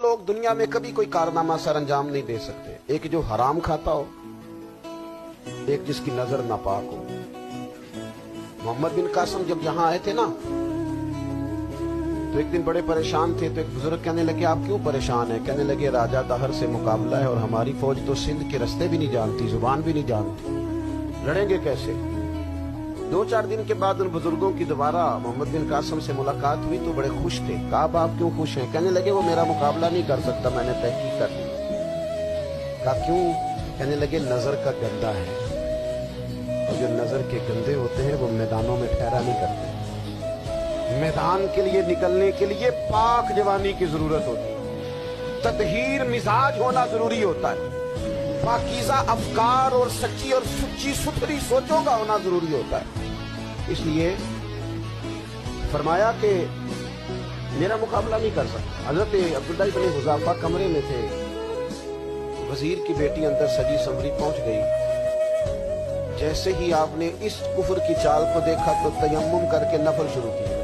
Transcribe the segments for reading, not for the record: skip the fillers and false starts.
लोग दुनिया में कभी कोई कारनामा सर अंजाम नहीं दे सकते। एक जो हराम खाता हो, एक जिसकी नजर नापाक हो। मोहम्मद बिन कासिम जब यहां आए थे ना, तो एक दिन बड़े परेशान थे। तो एक बुजुर्ग कहने लगे, आप क्यों परेशान हैं? कहने लगे, राजा दहर से मुकाबला है और हमारी फौज तो सिंध के रास्ते भी नहीं जानती, जुबान भी नहीं जानती, लड़ेंगे कैसे? 2-4 दिन के बाद उन बुजुर्गों की दोबारा मोहम्मद बिन कासिम से मुलाकात हुई तो बड़े खुश थे। कहा, आप क्यों खुश हैं? कहने लगे, वो मेरा मुकाबला नहीं कर सकता, मैंने तहकीक कर ली। कहा, क्यों? कहने लगे, नजर का गंदा है, और जो नजर के गंदे होते हैं वो मैदानों में ठहरा नहीं करते। मैदान के लिए निकलने के लिए पाक जवानी की जरूरत होती है, ततहीर मिजाज होना जरूरी होता है, पाकीज़ा अफकार और सच्ची और सुच्ची सुथरी सोचों का होना जरूरी होता है। इसलिए फरमाया कि मेरा मुकाबला नहीं कर सकता। हजरत अब्दुल्लाह इब्न हुज़ाफा कमरे में थे, वजीर की बेटी अंदर सजी संवरी पहुंच गई। जैसे ही आपने इस कुफर की चाल को देखा तो तयम्मुम करके नफल शुरू किया।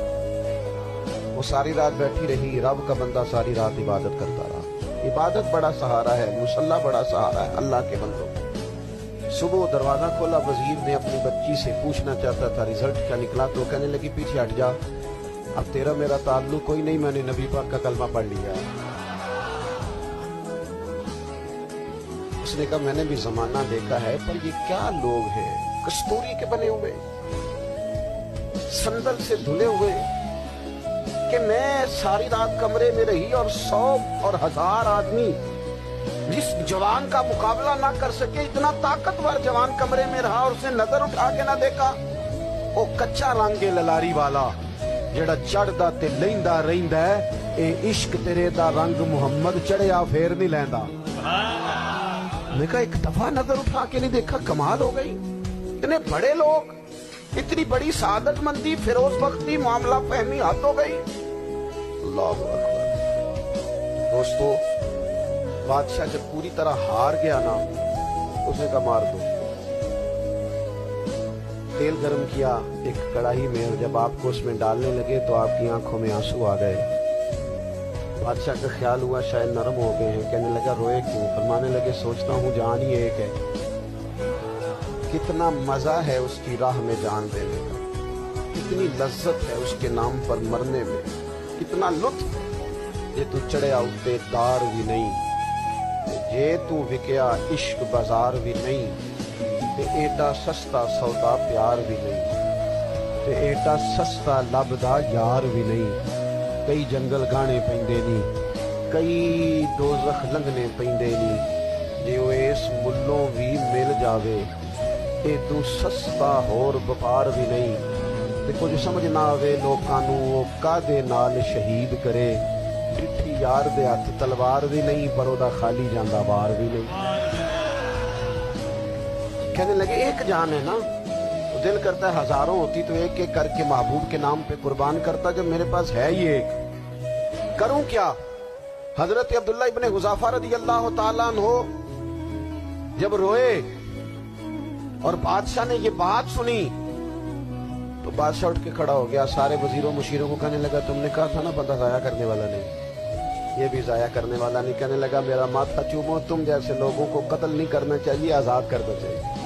वो सारी रात बैठी रही, रब का बंदा सारी रात इबादत करता रहा। इबादत बड़ा सहारा है, मुसल्ला बड़ा सहारा है अल्लाह के बंदों। सुबह दरवाजा खोला, वजीर ने अपनी बच्ची से पूछना चाहता था रिजल्ट क्या निकला, तो कहने लगी, पीछे हट जा, अब तेरा मेरा ताल्लुक कोई नहीं, मैंने नबी पाक का कलमा पढ़ लिया। उसने कहा, मैंने भी जमाना देखा है, पर ये क्या लोग हैं, कस्तूरी के बने हुए, संदल से धुले हुए, कि मैं सारी रात कमरे में रही और 100 और 1000 आदमी जिस जवान का मुकाबला ना कर सके, इतना ताकतवर जवान कमरे में रहा और उसने नजर उठा के ना देखा। वो कच्चा रंगे ललारी वाला जेड़ा चढ़दा ते लैंदा रहिंदा है, ए इश्क तेरे दा रंग मुहम्मद चढ़िया फेर नहीं लैंदा। मैं कहा, एक दफा नजर उठा के नहीं देखा, कमाल हो गई। इतने बड़े लोग, इतनी बड़ी सादत मंदी, फिरोज बख्ती, मामला फहमी हद हो गई। अल्लाह अकबर। दोस्तों, बादशाह जब पूरी तरह हार गया ना, उसने कहा, मार दो। तेल गर्म किया एक कढ़ाई में, और जब आपको उसमें डालने लगे तो आपकी आंखों में आंसू आ गए। बादशाह का ख्याल हुआ शायद नरम हो गए हैं। कहने लगा, रोए क्यों? फरमाने लगे, सोचता हूँ जान ही एक है, कितना मजा है उसकी राह में जान देने का, कितनी लज्जत है उसके नाम पर मरने में, कितना लुत्फ। जे तू चढ़िया उत्ते दार भी नहीं, जे तू विकया इश्क बाजार भी नहीं, ते एडा सस्ता सौदा प्यार भी नहीं, ते एडा सस्ता लभदा यार भी नहीं। कई जंगल गाने पैंदे नी, कई दोज़ख लंघने पैंदे नी, जे ओ इस मुल्लों भी मिल जावे, एदू सस्ता होर व्यापार भी नहीं। ते कुछ समझ ना आवे लोकां नूं ओ कादे नाल शहीद करे, डिठी यार दे हथ तलवार भी नहीं, पर ओदा खाली जांदा वार भी नहीं। कहने लगे, एक जान है ना, तो दिल करता है हजारों होती तो एक एक करके महबूब के नाम पे कुर्बान करता, जब मेरे पास है ही एक, करूं क्या? हजरत अब्दुल्लाह इब्न हुज़ाफा रज़ियल्लाहु ताला अन्हु जब रोए और बादशाह ने ये बात सुनी, तो बादशाह उठ के खड़ा हो गया, सारे वजीरों मुशीरों को कहने लगा, तुमने कहा था ना बंदा जाया करने वाला नहीं, ये भी जाया करने वाला नहीं। कहने लगा, मेरा माथा चूमो, तुम जैसे लोगों को कत्ल नहीं करना चाहिए, आजाद करना चाहिए।